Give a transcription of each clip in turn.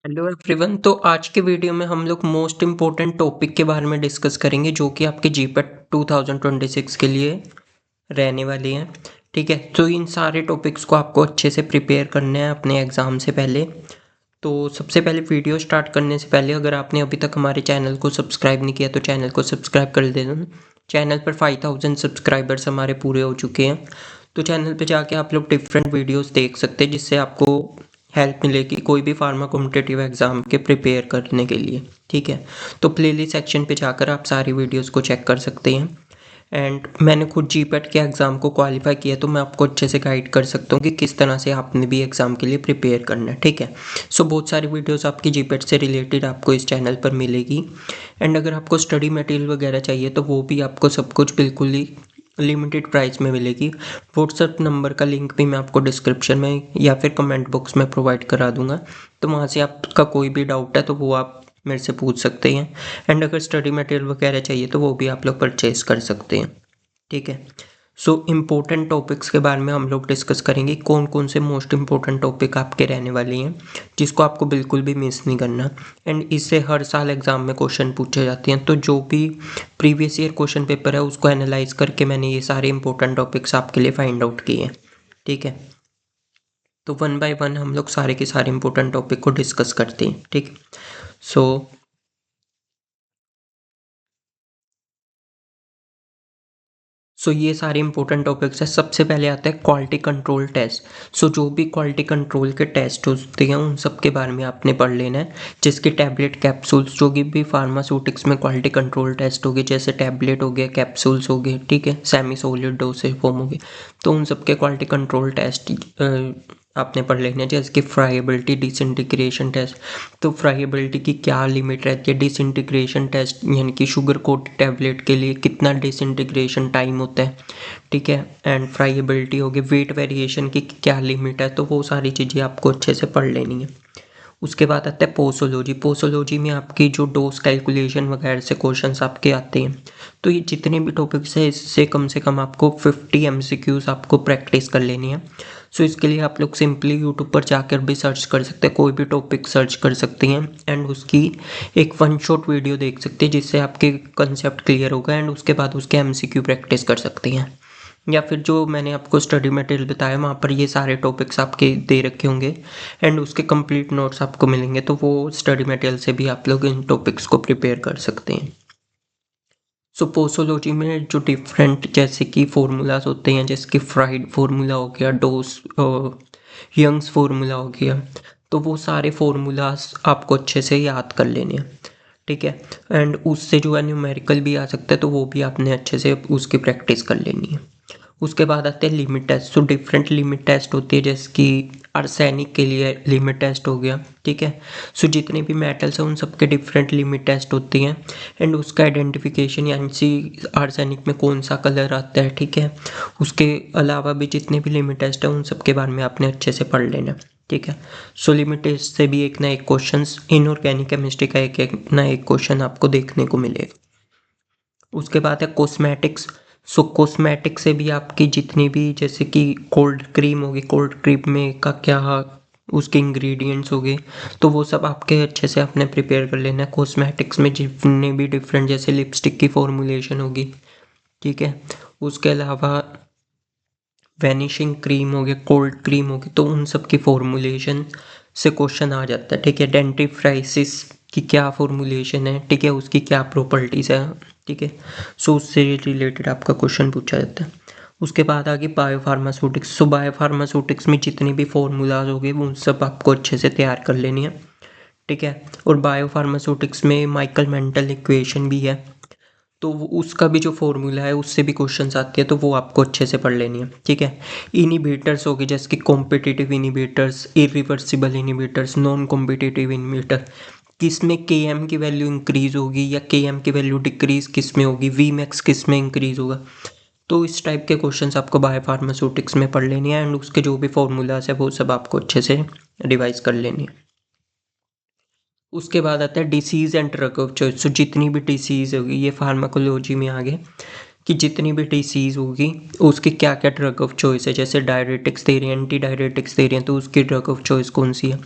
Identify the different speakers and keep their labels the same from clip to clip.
Speaker 1: Hello everyone. तो आज के वीडियो में हम लोग मोस्ट इम्पोर्टेंट टॉपिक के बारे में डिस्कस करेंगे जो कि आपके जीपेट 2026 के लिए रहने वाली हैं। ठीक है, तो इन सारे टॉपिक्स को आपको अच्छे से प्रिपेयर करना है अपने एग्ज़ाम से पहले। तो सबसे पहले वीडियो स्टार्ट करने से पहले अगर आपने अभी तक हमारे चैनल को सब्सक्राइब नहीं किया तो चैनल को सब्सक्राइब कर देना। चैनल पर 5000 सब्सक्राइबर्स हमारे पूरे हो चुके हैं। तो चैनल पे जाके आप लोग डिफरेंट वीडियोस देख सकते हैं जिससे आपको हेल्प मिलेगी कोई भी फार्मा कॉम्पिटिटिव एग्ज़ाम के प्रिपेयर करने के लिए। ठीक है, तो प्लेलिस्ट सेक्शन पे जाकर आप सारी वीडियोस को चेक कर सकते हैं। एंड मैंने खुद जीपेट के एग्ज़ाम को क्वालिफाई किया तो मैं आपको अच्छे से गाइड कर सकता हूँ कि किस तरह से आपने भी एग्ज़ाम के लिए प्रिपेयर करना है। ठीक है, सो बहुत सारी वीडियोस आपकी जीपेट से रिलेटेड आपको इस चैनल पर मिलेगी। एंड अगर आपको स्टडी मटेरियल वगैरह चाहिए तो वो भी आपको सब कुछ बिल्कुल ही लिमिटेड प्राइस में मिलेगी। व्हाट्सएप नंबर का लिंक भी मैं आपको डिस्क्रिप्शन में या फिर कमेंट बॉक्स में प्रोवाइड करा दूंगा, तो वहाँ से आपका कोई भी डाउट है तो वो आप मेरे से पूछ सकते हैं। एंड अगर स्टडी मटेरियल वगैरह चाहिए तो वो भी आप लोग परचेज़ कर सकते हैं। ठीक है, सो इम्पोर्टेंट टॉपिक्स के बारे में हम लोग डिस्कस करेंगे कौन कौन से मोस्ट इम्पोर्टेंट टॉपिक आपके रहने वाली हैं जिसको आपको बिल्कुल भी मिस नहीं करना। एंड इससे हर साल एग्ज़ाम में क्वेश्चन पूछे जाते हैं, तो जो भी प्रीवियस ईयर क्वेश्चन पेपर है उसको एनालाइज करके मैंने ये सारे इंपॉर्टेंट टॉपिक्स आपके लिए फाइंड आउट किए हैं। ठीक है, तो वन बाय वन हम लोग सारे के सारे इंपॉर्टेंट टॉपिक को डिस्कस करते हैं। ठीक, सो ये सारे इंपॉर्टेंट टॉपिक्स है। सबसे पहले आता है क्वालिटी कंट्रोल टेस्ट। जो भी क्वालिटी कंट्रोल के टेस्ट होते हैं उन सब के बारे में आपने पढ़ लेना है, जिसके टैबलेट कैप्सूल्स जो कि भी फार्मास्यूटिक्स में क्वालिटी कंट्रोल टेस्ट हो गए, जैसे टैबलेट हो गया, कैप्सूल्स हो गए, ठीक है, सेमी सॉलिड डोसेज फॉर्म हो गए, तो उन सब के क्वालिटी कंट्रोल टेस्ट आपने पढ़ लेना है। जैसे कि फ्राइएबिलिटी डिसइंटीग्रेशन टेस्ट, तो फ्राइएबिलिटी की क्या लिमिट रहती है, डिसइंटीग्रेशन टेस्ट यानी कि शुगर कोट टैबलेट के लिए कितना डिसइंटीग्रेशन टाइम होता है। ठीक है, एंड फ्राइएबिलिटी होगी, वेट वेरिएशन की क्या लिमिट है, तो वो सारी चीज़ें आपको अच्छे से पढ़ लेनी है। उसके बाद आता है पोसोलॉजी। पोसोलॉजी में आपकी जो डोज कैलकुलेशन वगैरह से क्वेश्चंस आपके आते हैं। तो ये जितने भी टॉपिक्स हैं इससे कम से कम आपको 50 एमसीक्यूज आपको प्रैक्टिस कर लेनी है। इसके लिए आप लोग सिंपली यूट्यूब पर जाकर भी सर्च कर सकते हैं, कोई भी टॉपिक सर्च कर सकते हैं एंड उसकी एक वन शॉट वीडियो देख सकते हैं जिससे आपके कंसेप्ट क्लियर होगा। एंड उसके बाद उसके एमसीक्यू प्रैक्टिस कर सकते हैं, या फिर जो मैंने आपको स्टडी मटेरियल बताया वहाँ पर ये सारे टॉपिक्स आपके दे रखे होंगे एंड उसके कंप्लीट नोट्स आपको मिलेंगे, तो वो स्टडी मटेरियल से भी आप लोग इन टॉपिक्स को प्रिपेयर कर सकते हैं। पोसोलॉजी में जो डिफरेंट जैसे कि फार्मूलाज होते हैं, जैसे कि फ्राइड फार्मूला हो गया, डोस यंग्स फार्मूला हो गया, तो वो सारे फार्मूलाज आपको अच्छे से याद कर लेने हैं। ठीक है, एंड उससे जो है न्यूमेरिकल भी आ सकता है, तो वो भी आपने अच्छे से उसकी प्रैक्टिस कर लेनी है। उसके बाद आते हैं limit test. Different limit test होती है, जैसे कि आर्सेनिक के लिए लिमिट टेस्ट हो गया। ठीक है, जितने भी मेटल्स हैं उन सबके डिफरेंट लिमिट टेस्ट होती हैं एंड उसका आइडेंटिफिकेशन यानी सी आर्सेनिक में कौन सा कलर आता है। ठीक है, उसके अलावा भी जितने भी लिमिट टेस्ट है उन सब के बारे में आपने अच्छे से पढ़ लेना। ठीक है, लिमिट टेस्ट से भी एक ना एक क्वेश्चन, इनऑर्गेनिक केमिस्ट्री का एक ना एक क्वेश्चन आपको देखने को मिलेगा। उसके बाद है कॉस्मेटिक्स। कॉस्मेटिक से भी आपकी जितनी भी जैसे कि कोल्ड क्रीम होगी, कोल्ड क्रीम में का क्या उसके इंग्रेडिएंट्स हो गए, तो वो सब आपके अच्छे से आपने प्रिपेयर कर लेना है। कॉस्मेटिक्स में जितने भी डिफरेंट जैसे लिपस्टिक की फॉर्मुलेशन होगी, ठीक है, उसके अलावा वैनिशिंग क्रीम हो गया, कोल्ड क्रीम हो गई, तो उन सब की फॉर्मुलेशन से क्वेश्चन आ जाता है। ठीक है, डेंटिफ्राइसिस की क्या फॉर्मुलेशन है, ठीक है, उसकी क्या प्रॉपर्टीज़ है। ठीक है, उससे रिलेटेड आपका क्वेश्चन पूछा जाता है। उसके बाद आगे बायोफार्मास्यूटिक्स। बायोफार्मास्यूटिक्स में जितनी भी फॉर्मूलाज हो गए वो सब आपको अच्छे से तैयार कर लेनी है। ठीक है, और बायोफार्मास्यूटिक्स में माइकल मेंटल इक्वेशन भी है, तो उसका भी जो फॉर्मूला है उससे भी क्वेश्चंस आते हैं, तो वो आपको अच्छे से पढ़ लेनी है। ठीक है, इनिबिटर्स होगी जैसे कि competitive inhibitors, irreversible inhibitors, non competitive inhibitor, किस में के एम की वैल्यू इंक्रीज होगी या के एम की वैल्यू डिक्रीज किस में होगी, वी मैक्स किस में इंक्रीज होगा, तो इस टाइप के क्वेश्चंस आपको बायोफार्मास्यूटिक्स में पढ़ लेनी है एंड उसके जो भी फॉर्मूलाज है वो सब आपको अच्छे से रिवाइज कर लेनी है। उसके बाद आता है disease and drug of choice. जितनी भी डिसीज़ होगी ये फार्माकोलॉजी में आ गए, कि जितनी भी डिसीज़ होगी उसकी क्या क्या ड्रग ऑफ चॉइस है। जैसे डायरेटिक्स दे रहे हैं, एंटी डायरेटिक्स दे रहे हैं, तो उसकी ड्रग ऑफ चॉइस कौन सी है।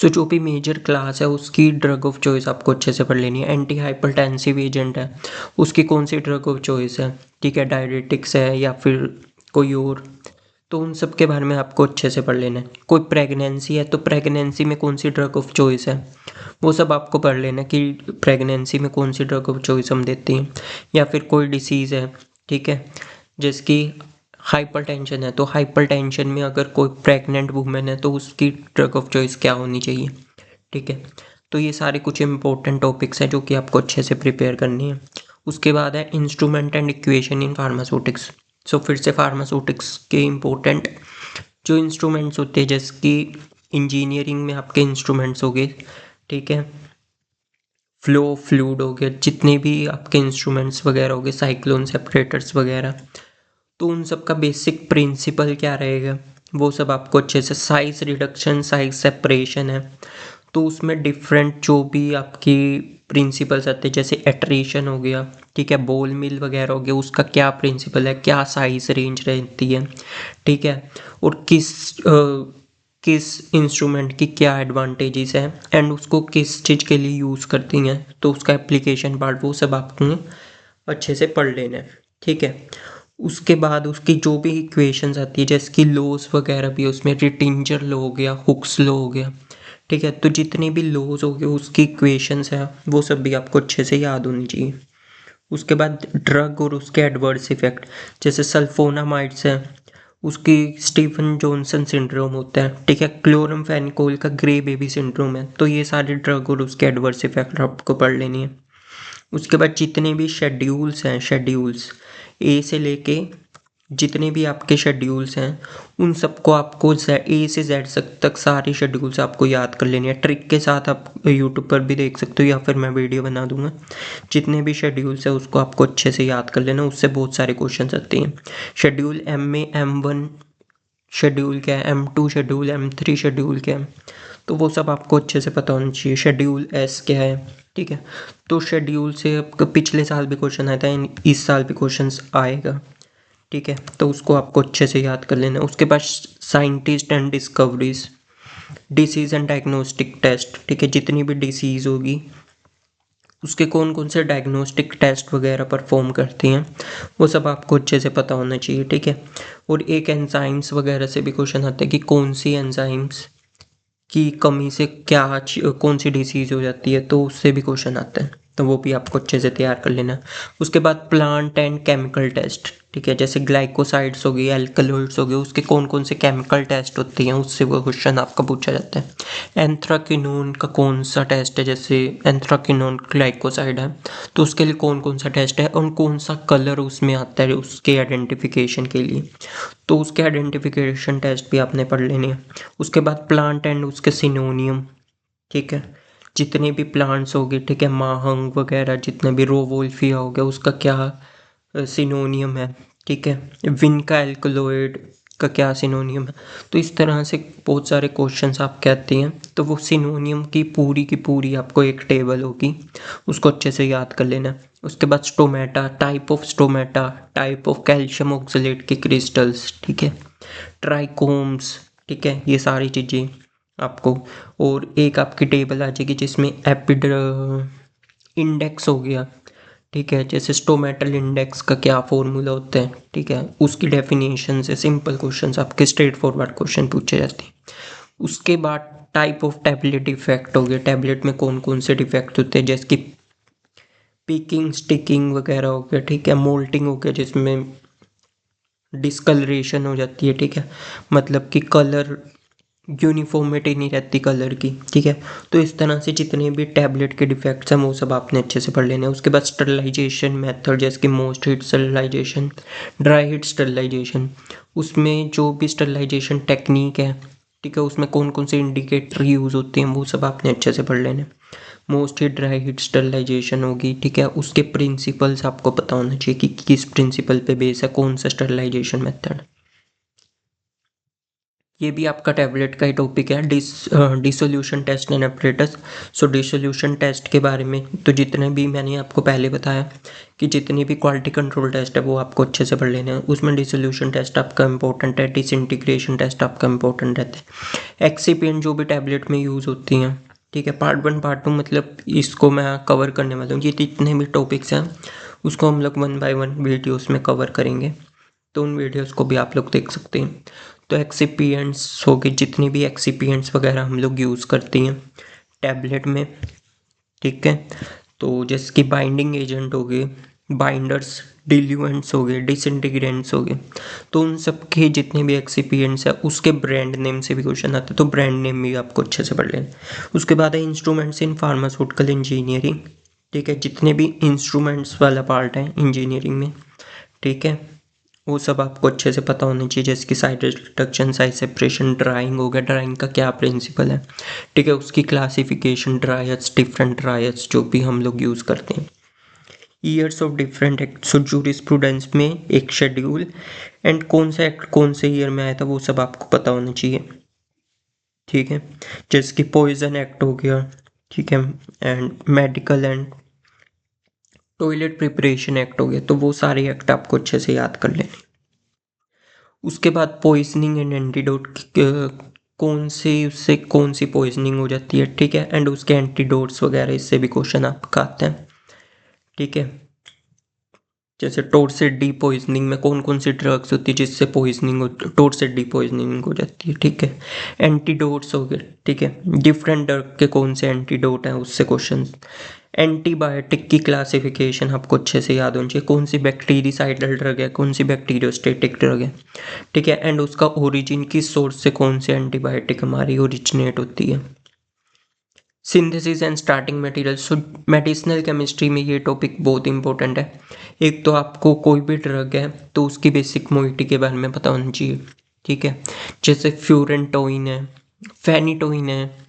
Speaker 1: सो जो भी मेजर क्लास है उसकी ड्रग ऑफ चॉइस आपको अच्छे से पढ़ लेनी है। एंटी हाइपरटेंसिव एजेंट है, उसकी कौन सी ड्रग ऑफ चॉइस है, ठीक है, डायरेटिक्स है या फिर कोई और। तो उन सब के बारे में आपको अच्छे से पढ़ लेना है। कोई प्रेगनेंसी है तो प्रेगनेंसी में कौन सी ड्रग ऑफ चॉइस है, वो सब आपको पढ़ लेना कि प्रेगनेंसी में कौन सी ड्रग ऑफ चॉइस हम देते हैं। या फिर कोई डिसीज़ है, ठीक है, जिसकी हाइपरटेंशन है, तो हाइपरटेंशन में अगर कोई प्रेग्नेंट वुमेन है तो उसकी ड्रग ऑफ चॉइस क्या होनी चाहिए, ठीक है। तो ये सारे कुछ इंपॉर्टेंट टॉपिक्स हैं जो कि आपको अच्छे से प्रिपेयर करनी है। उसके बाद है instrument and equation in pharmaceutics. So फिर से फार्मास्यूटिक्स के इम्पोर्टेंट जो इंस्ट्रूमेंट्स होते हैं, जैसे कि इंजीनियरिंग में आपके इंस्ट्रूमेंट्स हो गए, ठीक है, फ्लो फ्लूइड हो गया, जितने भी आपके इंस्ट्रूमेंट्स वगैरह हो गए, साइक्लोन सेपरेटर्स वगैरह, तो उन सब का बेसिक प्रिंसिपल क्या रहेगा वो सब आपको अच्छे से। साइज रिडक्शन, साइज सेपरेशन है, तो उसमें डिफरेंट जो भी आपकी प्रिंसिपल्स आते हैं, जैसे एट्रीशन हो गया, ठीक है, बॉल मिल वगैरह हो गया, उसका क्या प्रिंसिपल है, क्या साइज रेंज रहती है, ठीक है, और किस इंस्ट्रूमेंट की क्या एडवांटेजेस हैं एंड उसको किस चीज़ के लिए यूज़ करती हैं, तो उसका एप्लीकेशन पार्ट वो सब आपको अच्छे से पढ़ लेना है, ठीक है। उसके बाद उसकी जो भी इक्वेशंस आती है, जैसे कि लॉज वगैरह भी, उसमें रिटिंजर लॉ हो गया, हुक्स लॉ हो गया, ठीक है, तो जितने भी लॉज हो गए उसकी इक्वेशंस है वो सब भी आपको अच्छे से याद होनी चाहिए। उसके बाद ड्रग और उसके एडवर्स इफेक्ट, जैसे सल्फोनामाइड्स है, उसकी स्टीफन जॉनसन सिंड्रोम होता है, ठीक है, क्लोरमफेनिकोल का ग्रे बेबी सिंड्रोम है, तो ये सारे ड्रग और उसके एडवर्स इफेक्ट आपको पढ़ लेनी है। उसके बाद जितने भी शेड्यूल्स हैं, शेड्यूल्स ए से लेके जितने भी आपके शेड्यूल्स हैं उन सबको आपको ए से जेड तक सारे शेड्यूल्स आपको याद कर लेने हैं। ट्रिक के साथ आप यूट्यूब पर भी देख सकते हो या फिर मैं वीडियो बना दूंगा। जितने भी शेड्यूल्स हैं उसको आपको अच्छे से याद कर लेना, उससे बहुत सारे क्वेश्चंस आते हैं। शेड्यूल एम में M1 शेड्यूल क्या है, M2 शेड्यूल, M3 शेड्यूल क्या है, तो वो सब आपको अच्छे से पता होना चाहिए। शेड्यूल एस क्या है, ठीक है, तो शेड्यूल से आपका पिछले साल भी क्वेश्चन आया था, इस साल भी क्वेश्चन आएगा, ठीक है, तो उसको आपको अच्छे से याद कर लेना है। उसके बाद scientist and discoveries, disease and diagnostic test, ठीक है, जितनी भी डिसीज़ होगी उसके कौन कौन से डायग्नोस्टिक टेस्ट वगैरह परफॉर्म करती हैं वो सब आपको अच्छे से पता होना चाहिए, ठीक है। और एक एंजाइम्स वगैरह से भी क्वेश्चन आते हैं कि कौन सी एंजाइम्स की कमी से क्या कौन सी डिसीज़ हो जाती है, तो उससे भी क्वेश्चन आता है, तो वो भी आपको अच्छे से तैयार कर लेना। उसके बाद प्लांट एंड केमिकल टेस्ट, ठीक है, जैसे ग्लाइकोसाइड्स हो गई, एल्कलॉइड्स हो गए, उसके कौन कौन से केमिकल टेस्ट होते हैं उससे वो क्वेश्चन आपका पूछा जाता है। एंथ्राक्विनोन का कौन सा टेस्ट है, जैसे एंथ्राक्विनोन ग्लाइकोसाइड है तो उसके लिए कौन कौन सा टेस्ट है और कौन सा कलर उसमें आता है उसके आइडेंटिफिकेशन के लिए, तो उसके आइडेंटिफिकेशन टेस्ट भी आपने पढ़ लेने हैं। उसके बाद प्लांट एंड उसके सिनोनियम, ठीक है, जितने भी प्लांट्स हो गए, ठीक है, माहंग वगैरह जितने भी रोवोल्फिया हो गया उसका क्या सिनोनियम है, ठीक है, विनका एल्कलॉइड का क्या सिनोनियम है। तो इस तरह से बहुत सारे क्वेश्चंस आप कहते हैं, तो वो सिनोनियम की पूरी आपको एक टेबल होगी, उसको अच्छे से याद कर लेना। उसके बाद stomata, type of calcium oxalate के क्रिस्टल्स, ठीक है, ट्राइकोम्स, ठीक है, ये सारी चीज़ें आपको। और एक आपकी टेबल आ जाएगी जिसमें इंडेक्स हो गया, ठीक है, जैसे स्टोमेटल इंडेक्स का क्या फॉर्मूला होता है, ठीक है, उसकी डेफिनेशन से सिंपल क्वेश्चंस आपके स्ट्रेट फॉरवर्ड क्वेश्चन पूछे जाते हैं। उसके बाद टाइप ऑफ टैबलेट डिफेक्ट हो गया, टैबलेट में कौन कौन से डिफेक्ट होते हैं, जैसे कि पीकिंग, स्टिकिंग वगैरह हो गया, ठीक है, मोल्टिंग हो गया जिसमें डिस्कलरेशन हो जाती है, ठीक है, मतलब कि कलर यूनिफॉर्मिटी नहीं रहती कलर की, ठीक है। तो इस तरह से जितने भी टैबलेट के डिफेक्ट्स हैं वो सब आपने अच्छे से पढ़ लेने हैं। उसके बाद स्टरलाइजेशन मेथड, जैसे कि moist heat sterilisation, dry heat sterilisation, उसमें जो भी स्टरलाइजेशन टेक्निक है, ठीक है, उसमें कौन कौन से इंडिकेटर यूज़ होते हैं वो सब आपने अच्छे से पढ़ लेने हैं। Moist heat dry heat sterilisation होगी, ठीक है, उसके प्रिंसिपल्स आपको पता होना चाहिए कि किस प्रिंसिपल पे बेस है कौन सा स्टरलाइजेशन मेथड। ये भी आपका टैबलेट का ही टॉपिक है, dissolution test and apparatus। So dissolution test के बारे में तो जितने भी मैंने आपको पहले बताया कि जितनी भी क्वालिटी कंट्रोल टेस्ट है वो आपको अच्छे से पढ़ लेने हैं। उसमें डिसोल्यूशन टेस्ट आपका इंपॉर्टेंट है, डिसइंटीग्रेशन टेस्ट आपका इंपॉर्टेंट रहता है। एक्सिपिएंट जो भी टैबलेट में यूज़ होती हैं, ठीक है। पार्ट 1 पार्ट 2 मतलब इसको मैं कवर करने वाला हूँ। ये जितने भी टॉपिक्स हैं उसको हम लोग 1 बाय 1 वीडियोस में कवर करेंगे, तो उन वीडियोस को भी आप लोग देख सकते हैं। तो एक्सिपिएंट्स हो गए, जितनी भी एक्सिपिएंट्स वगैरह हम लोग यूज़ करते हैं टैबलेट में, ठीक है। तो जैसे कि बाइंडिंग एजेंट हो गए, बाइंडर्स, डिल्यूएंट्स हो गए, डिसइंटीग्रेंट्स हो गए, तो उन सब के जितने भी एक्सिपिएंट्स है उसके ब्रांड नेम से भी क्वेश्चन आते हैं, तो ब्रांड नेम भी आपको अच्छे से पढ़ लेना। उसके बाद है इंस्ट्रूमेंट्स इन फार्मास्यूटिकल इंजीनियरिंग, ठीक है। जितने भी इंस्ट्रूमेंट्स वाला पार्ट है इंजीनियरिंग में, ठीक है, वो सब आपको अच्छे से पता होना चाहिए। जैसे कि side reduction, side separation, drawing हो गया, ड्राइंग का क्या प्रिंसिपल है, ठीक है, उसकी क्लासिफिकेशन, ड्रायर्स, डिफरेंट ड्रायर्स जो भी हम लोग यूज़ करते हैं। Years of different act, jurisprudence में एक शेड्यूल एंड कौन सा एक्ट कौन से ईयर में आया था वो सब आपको पता होना चाहिए, ठीक है। जैसे कि पॉइजन एक्ट हो गया, ठीक है, and medical and toilet preparation act हो गया, तो वो सारे एक्ट आपको अच्छे से याद कर लेने। उसके बाद पॉइजनिंग एंड एंटीडोट, कौन से उससे कौन सी पॉइजनिंग हो जाती है, ठीक है, एंड उसके एंटीडोट्स वगैरह, इससे भी क्वेश्चन आपका आते हैं, ठीक है। जैसे टॉर्सिड डी पॉइजनिंग में कौन कौन सी ड्रग्स होती है जिससे पॉइजनिंग हो, टॉर्सिड डी पॉइजनिंग हो जाती है, ठीक है। एंटीडोट्स हो गए, ठीक है, डिफरेंट ड्रग के कौन से एंटीडोट हैं उससे क्वेश्चन। एंटीबायोटिक की क्लासिफिकेशन आपको अच्छे से याद होनी चाहिए, कौन सी बैक्टीरिसाइडल ड्रग है, कौन सी बैक्टीरियोस्टेटिक ड्रग है, ठीक है, एंड उसका ओरिजिन किस सोर्स से कौन से एंटीबायोटिक हमारी ओरिजिनेट होती है। Synthesis and starting material, so medicinal chemistry में ये टॉपिक बहुत इंपॉर्टेंट है। एक तो आपको कोई भी ड्रग है तो उसकी बेसिक मोइटी के बारे में पता होना चाहिए, ठीक है। जैसे फ्यूरेंटोइन है, फेनिटोइन है,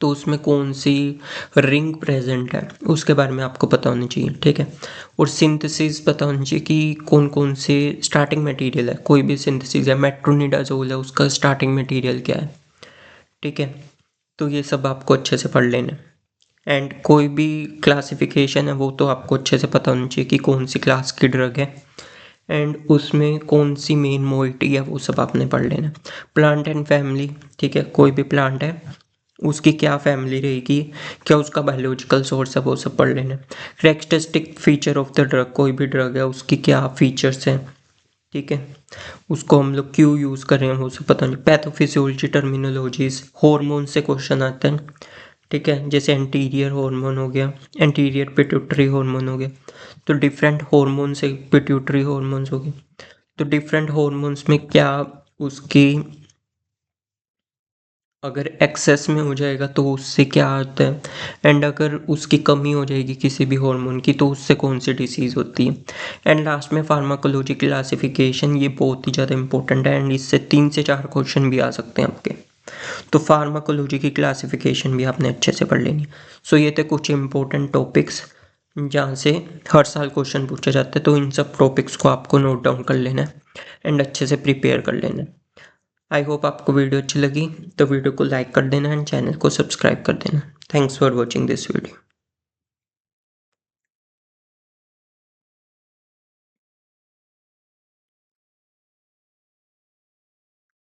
Speaker 1: तो उसमें कौन सी रिंग प्रेजेंट है उसके बारे में आपको पता होना चाहिए, ठीक है। और सिंथेसिस पता होना चाहिए कि कौन कौन से स्टार्टिंग मटेरियल है, कोई भी सिंथेसिस है, मेट्रोनिडाजोल है, उसका स्टार्टिंग मटेरियल क्या है, ठीक है। तो ये सब आपको अच्छे से पढ़ लेना। एंड कोई भी क्लासिफिकेशन है वो तो आपको अच्छे से पता होना चाहिए कि कौन सी क्लास की ड्रग है एंड उसमें कौन सी मेन मोइटी है, वो सब आपने पढ़ लेना। प्लांट एंड फैमिली, ठीक है, कोई भी प्लांट है उसकी क्या फैमिली रहेगी, क्या उसका बायोलॉजिकल सोर्स है, वो सब पढ़ लेना। Characteristic feature of the drug, कोई भी ड्रग है उसकी क्या फीचर्स हैं, ठीक है, उसको हम लोग क्यों यूज़ कर रहे हैं वो सब पता नहीं। पैथोफिजियोलॉजी, टर्मिनोलॉजीज, हॉर्मोन से क्वेश्चन आते हैं, ठीक है। जैसे एंटीरियर हार्मोन हो गया, एंटीरियर पिट्यूटरी हार्मोन हो गया, तो डिफरेंट हार्मोन से पिट्यूटरी हार्मोन्स हो गए, तो डिफरेंट हार्मोन्स में क्या उसकी अगर एक्सेस में हो जाएगा तो उससे क्या होता है, एंड अगर उसकी कमी हो जाएगी किसी भी हार्मोन की तो उससे कौन सी डिसीज़ होती है। एंड लास्ट में फार्माकोलॉजी क्लासिफिकेशन, ये बहुत ही ज़्यादा इंपॉर्टेंट है एंड इससे 3 से 4 क्वेश्चन भी आ सकते हैं आपके। तो फार्माकोलॉजी की क्लासिफिकेशन भी आपने अच्छे से पढ़ लेनी। सो ये थे कुछ इंपॉर्टेंट टॉपिक्स जहाँ से हर साल क्वेश्चन पूछा जाता है, तो इन सब टॉपिक्स को आपको नोट डाउन कर लेना है एंड अच्छे से प्रिपेयर कर लेना है। आई होप आपको वीडियो अच्छी लगी तो वीडियो को लाइक कर देना एंड चैनल को सब्सक्राइब कर देना। Thanks for watching this video.